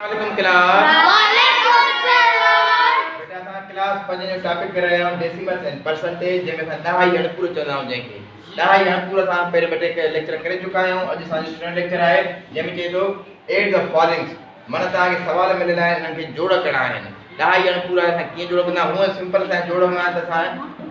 वालेकुम क्लास। वालेकुम सलाम। बेटा असां क्लास 5 जो टॉपिक करे रहिया आहियूं डेसिमल्स एंड परसेंटेज, जंहिंमें असां ॾहाई अणपूरो चवंदा आहियूं जंहिंखे ॾहाई अणपूरो असां पहिरियों ॿ टे लेक्चर करे चुका आहियूं। अॼु असांजो स्टूडेंट लेक्चर आहे जंहिंमें चए थो एड द फॉलोइंग्स, माना तव्हांखे सवाल मिलियल आहिनि, इन्हनि खे जोड़ करणा आहिनि। ॾहाई अणपूरा असां कीअं जोड़ कंदा? हूअं सिंपल सां जोड़ हूंदा आहिनि त असां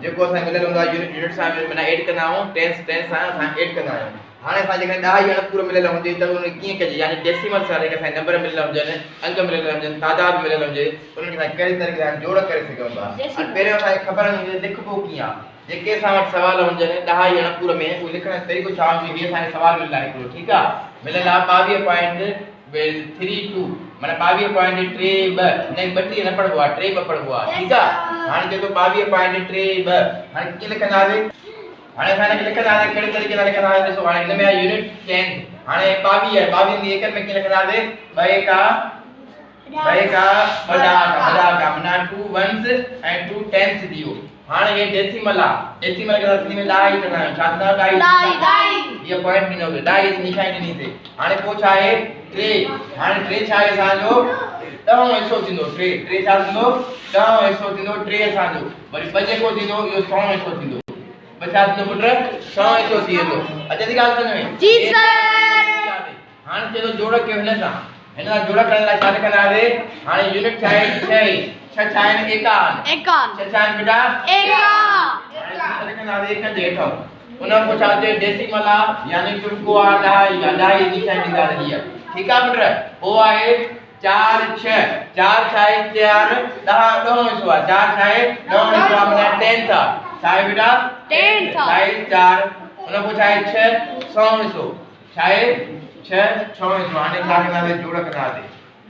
जेको असां मिलियल हूंदो आहे यूनिट सां माना एड कंदा आहियूं, टेंस सां असां एड कंदा आहियूं। हाणे असां जेकॾहिं ॾहाई अणपूरो मिलियल हुजे त उन कीअं कजे, यानी डेसिमल सां जेके असांखे नंबर मिलियल हुजनि, अंक मिलियल हुजनि, तादाद मिलियल हुजे, उन्हनि खे असां कहिड़े तरीक़े सां जोड़ करे सघूं था। हाणे पहिरियों असांखे ख़बर हुजे लिखिबो कीअं आहे। जेके असां वटि सवाल हुजनि ॾहाई अणपूर में, उहो लिखण जो तरीक़ो छा हुजे? हीअ असांखे सवाल मिलियल आहे हिकिड़ो, ठीकु आहे, मिलियल आहे 22.32, माना 22.32, हिन 32 न पढ़बो आहे, 32 पढ़बो आहे, ठीकु आहे। हाणे चए थो 22.32, हाणे कीअं लिखंदासीं? हाणे असां हिनखे लिखंदासीं कहिड़े तरीक़े सां लिखंदासीं? ॾिसो हाणे हिन में आहे यूनिट 10, हाणे 22 आहे, 22 दी एकड़ में कीअं लिखंदासीं? 2 का बड़ा माना 2 वंस एंड 2 टेंस दियो। हाणे ये डेसिमल आहे, डेसिमल के साथ में ढाई करना है, छा था ढाई ये पॉइंट में होगे, ढाई की निशानी ॾिनी से। हाणे पोइ छा आहे 3, हाणे 3 छा आहे असांजो 10 हिसो थींदो, 3 छा थींदो 10 हिसो थींदो, 3 असांजो वरी 5 जेको थींदो इहो 100 हिसो थींदो, बचा थींदो पुट 100 हिसो थी वेंदो। अचे थी ॻाल्हि सम्झ में? जी सर। हाणे चलो जोड़ कयो हिन सां जोड़ करण लाइ छा लिखंदासीं? हाणे यूनिट छा आहे 6 छा आहे 51 6 छा आहे बेटा 1 लिखंदासीं 1 जे हेठों। उन खां पोइ छा अचे डेसिमल आहे, यानी चुटको आहे ढाई या ढाई निशानी ॾींदासीं हीअ, ठीकु आहे पुट। पोइ आहे 4 6 4 छा आहे 4 10 हिसो आहे, 4 छा आहे 10 हिसो आहे, माना 10 था छा आहे बेटा 10 छा आहे 4। उन खां पोइ छा आहे 6 100 हिसो, छा आहे 6 हिसो। हाणे छा कंदासीं? जोड़ कंदासीं।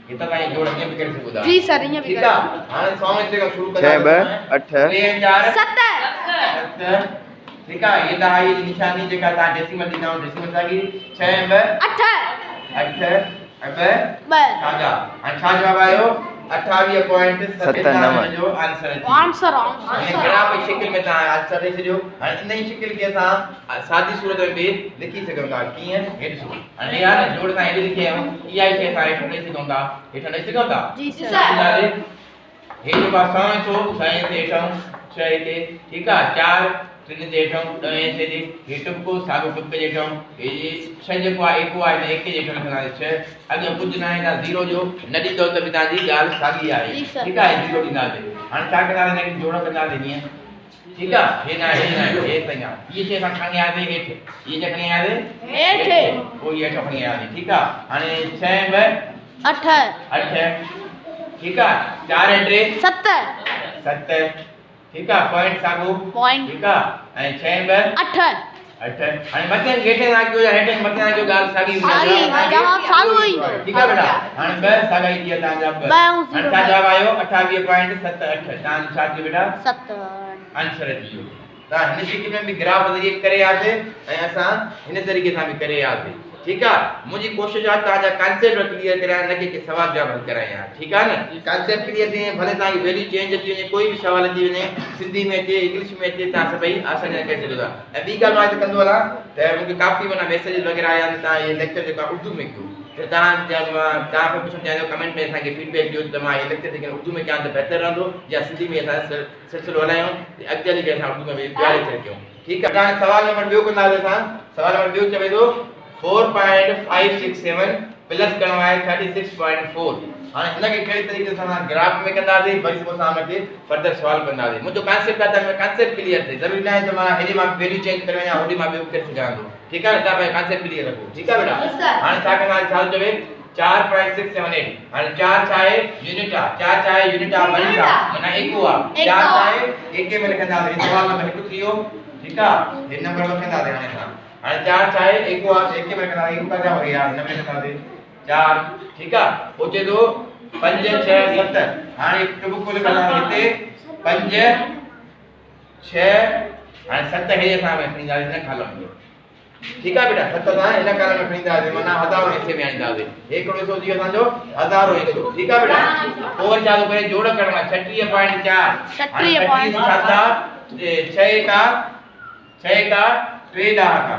ये तो भाई जोड़ कीअं बि करे सघो था। जी सर, ईअं बि ठीकु आहे। हाणे 100 हिसे खां शुरू कंदासीं। 6 2 8 3 4 7 ठीकु आहे। ये ढाई जी निशानी जेका तव्हां डेसिमल ॾींदा आहियो, डेसिमल सां की 6 2 8 छाजा। हाणे छा जवाब आयो? 28.97 जो आंसर अची। आंसर हाणे ग्राफ जी शिकिल में तव्हां आंसर ॾेई छॾियो। हाणे इन जी शिकिल खे असां सादी सूरत में बि लिखी सघूं था। कीअं? हे ॾिसो हाणे यार जोड़ सां हेॾे लिखी आहियूं, इहा ई शइ असां हेठि ॾेई सघूं था, हेठि ॾेई सघूं था। जी सर। हे जेको आहे 100 हिसो 6 जे हेठों 6 हिते, ठीकु आहे, 4 3 जे हेठों 10 हिसे जे हेठों को साॻियो टुक जे हेठों, हे 6 जेको आहे 1 आहे 1 जे हेठों लिखंदासीं 6। अॻे कुझु न आहे त 0 जो न ॾींदो त बि तव्हांजी ॻाल्हि साॻी आहे, ठीकु आहे, 0 ॾींदासीं। हाणे छा कंदासीं? हिनखे जोड़ कंदासीं हीअं, ठीकु आहे। हे न आहे हे सही आहे, इहे शइ असां खणी आयासीं हेठि, इहे शइ खणी आयासीं हेठि, पोइ इहे हेठों खणी आयासीं, ठीकु आहे। हाणे 6 2 8 ठीकु आहे, 4 ऐं 3 7 ठीकु आहे, पॉइंट साॻो ठीकु आहे, ऐं 6 2 8 हाणे मथे हेठे साॻियो या हेठे मथे साॻियो ॻाल्हि साॻी जवाब साॻियो ई ईंदो, ठीकु आहे बेटा। हाणे 2 साॻा ई थी तव्हांजा 2। हाणे छा जवाब आयो? 28.78 तव्हांजो छा थियो बेटा 7 आंसर अची वियो। तव्हां हिन शिकिल में बि ग्राफ ज़रिए करे आयासीं ऐं असां हिन तरीक़े सां बि करे आयासीं, ठीकु आहे। मुंहिंजी कोशिशि आहे तव्हांजा कॉन्सेप्ट क्लियर करायां, न कि सवाल जवाब हल करायां, ठीकु आहे न। कॉन्सेप्ट क्लियर थी भले तव्हांजी वैल्यू चेंज अची वञे, कोई बि सवाल अची वञे, सिंधी में अचे इंग्लिश में अचे, तव्हां सभई आसानी सां करे सघो था। ऐं ॿी ॻाल्हि मां हिते कंदो हलां त मूंखे काफ़ी माना मैसेज वग़ैरह आया आहिनि, तव्हां इहे लेक्चर जेका उर्दू में कयो त तव्हां पुछणु चाहियो कमेंट में असांखे फीडबैक ॾियो त मां इहे लेक्चर जेके उर्दू में कयां त बहितर रहंदो, या सिंधी में असां सिलसिलो हलायूं अॻिते हली करे असां उर्दू में बि ॿिया लेक्चर कयूं, ठीकु आहे। हाणे सवाल नंबर ॿियो कंदासीं असां। सवाल नंबर ॿियो चवे थो 4.567 प्लस करणो आहे 36.4। हाणे हिनखे कहिड़े तरीक़े सां असां ग्राफ में कंदासीं, वरी पोइ असां हुनखे फर्दर सवाल कंदासीं। मुंहिंजो कॉन्सेप्ट आहे त कॉन्सेप्ट क्लियर थिए, ज़रूरी न आहे त मां हेॾे मां वैल्यू चेंज करे वञा होॾे मां ॿियो करे सघां थो, ठीकु आहे न। तव्हां पंहिंजो कॉन्सेप्ट क्लियर रखो, ठीकु आहे बेटा। हाणे छा कंदासीं? छा चवे 4.678। हाणे 4 छा आहे यूनिट आहे, 4 छा आहे यूनिट आहे, वंस आहे माना 1 आहे, 4 छा आहे 1 में लिखंदासीं। सवाल नंबर 1 थी वियो, ठीकु आहे। हे नंबर लिखंदासीं हाणे असां। हाणे 4 छा आहे 1 आहे, 1 में लिखंदासीं, 1 का क्या हो गया 9 में लिखंदासीं 4, ठीकु आहे। पोइ चए थो 5 6 7। हाणे टुक लिखंदासीं हिते 5 6, हाणे 7 हे असां में खणींदासीं हिन कॉलम में, ठीकु आहे बेटा। 7 असां हिन कॉलम में खणींदासीं, माना हज़ारों हिसे में आणींदासीं। हिकिड़ो हिसो थी वियो असांजो हज़ारों हिसो, ठीकु आहे बेटा। पोइ वरी छा थो करे जोड़ करणो आहे 36.4। 36 छा था 6 का 3 ॾह का,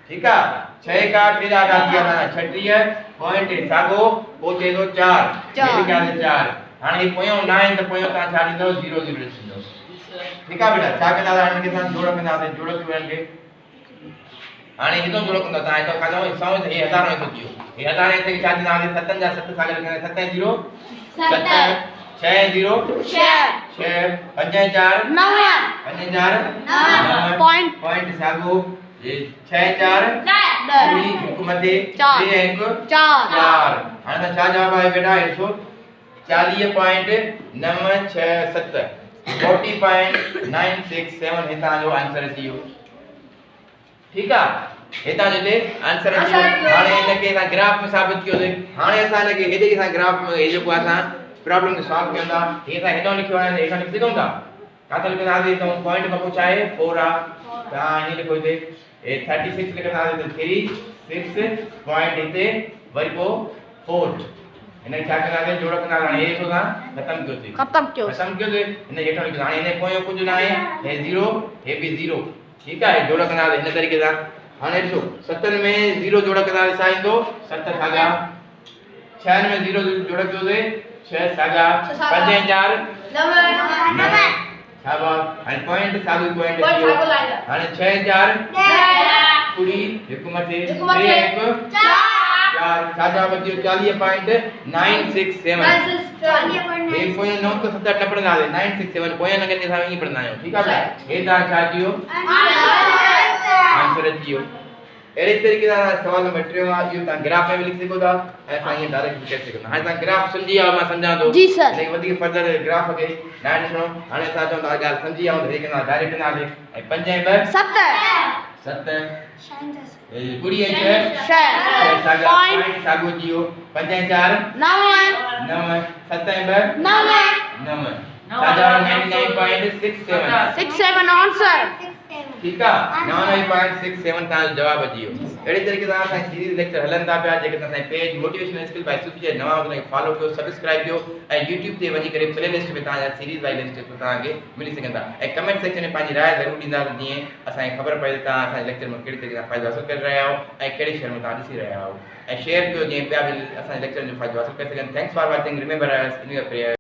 ठीकु आहे, 6 का 3 ॾह का थी विया 36। पॉइंट सागो पोचे तो 4 चार। ये क्या है 4 हाणे पोयो 9 तो पोयो ता छा ॾींदो 0 0 ॾींदो ठीक है बेटा छा कंदा हाणे के साथ जोड़ कंदा जोड़ करण के हाणे किथों जोड़ कंदा ता तो खालो सौ ये हजार में सोचियो ये हजार ऐसे छा ॾींदा 7 जा 7 सागर में 7 0 7 6 0 6 5 4 9 5 4 पॉइंट पॉइंट सागो ये 6 4 पूरी हुकूमते चार। ये एक 4 4 हाणे ता छा जवाब आहे बेटा 140.967 40.967 हितां जो आंसर अची वियो ठीक आहे हितां जो ते आंसर अची वियो हाणे इनके असां ग्राफ में साबित कयोसीं हाणे असां इनके हेॾे असां ग्राफ में हे जेको असां प्रॉब्लम खे सॉल्व कयूं था हे असां हेॾो लिखियो आहे हेठां लिखी सघूं था काथे लिखंदासीं त पॉइंट खां पोइ छा आहे 4 आहे तव्हां हीअं लिखो हिते हे 36 लिखंदासीं त 3 6 पॉइंट हिते वरी पोइ 4 इने क्या कंदासीं जोड़ कंदासीं हाणे हे ॾिसो था खत्म कयो हिन हेठां लिखंदा हाणे हिन पोयों कुझु न आहे हे 0 हे बि 0 ठीकु आहे जोड़ कंदासीं हिन तरीक़े सां हाणे ॾिसो 7 में 0 जोड़ कंदासीं छा ईंदो 7 सागा 6 में 0 जोड़ कयोसीं 6 सागा 5 4 9 शाबाश हाणे पॉइंट साॻियो पॉइंट हाणे 6 4 पूरी हिकु मथे 3 1 4 सागा बचियो 40.967 हे पोइ 9 तो 7 न पढ़ंदासीं 967 पोइ न कंदे असां ईअं पढ़ंदा आहियूं ठीकु आहे हे तव्हां छा अची वियो आंसर अची वियो अहिड़े तरीक़े सां सवाल नंबर 3 में इहो तव्हां ग्राफ में बि लिखी सघो था ऐं असां ईअं डायरेक्ट बि करे सघूं था हाणे तव्हां ग्राफ सम्झी विया मां सम्झां थो जी सर हिनखे वधीक फर्दर ग्राफ खे न ॾिसणो हाणे असां चऊं था ॻाल्हि सम्झी विया हे कंदा डायरेक्ट कंदासीं ऐं 5 ऐं 2 7 पूरी है 6 पॉइंट सागो जियो 5 4 9 7 9 सागा 99.67 आंसर ठीक है 99.67 ता जवाब अची वियो अहिड़े तरीक़े सां असां सीरीज लेक्चर हलन था पिया जेके असां पेज मोटिवेशनल स्किल बाय सुफी जे नवां हुनखे फॉलो कयो सब्सक्राइब कयो ऐं YouTube ते वञी करे प्लेलिस्ट में तव्हांजा सीरीज बाय लिस्ट तव्हांखे मिली सघंदा ऐं कमेंट सेक्शन में पंहिंजी राय ज़रूर ॾींदा जीअं असांखे ख़बर पए त तव्हां असांजे लेक्चर में कहिड़े तरीक़े सां फ़ाइदो हासिल करे रहिया आहियो ऐं कहिड़े शहर में तव्हां ॾिसी रहिया आहियो ऐं शेयर कयो जीअं ॿिया बि असांजे लेक्चर जो फ़ाइदो हासिल करे सघनि थैंक्स फॉर वॉचिंग रिमेंबर अस इन योर प्रेयर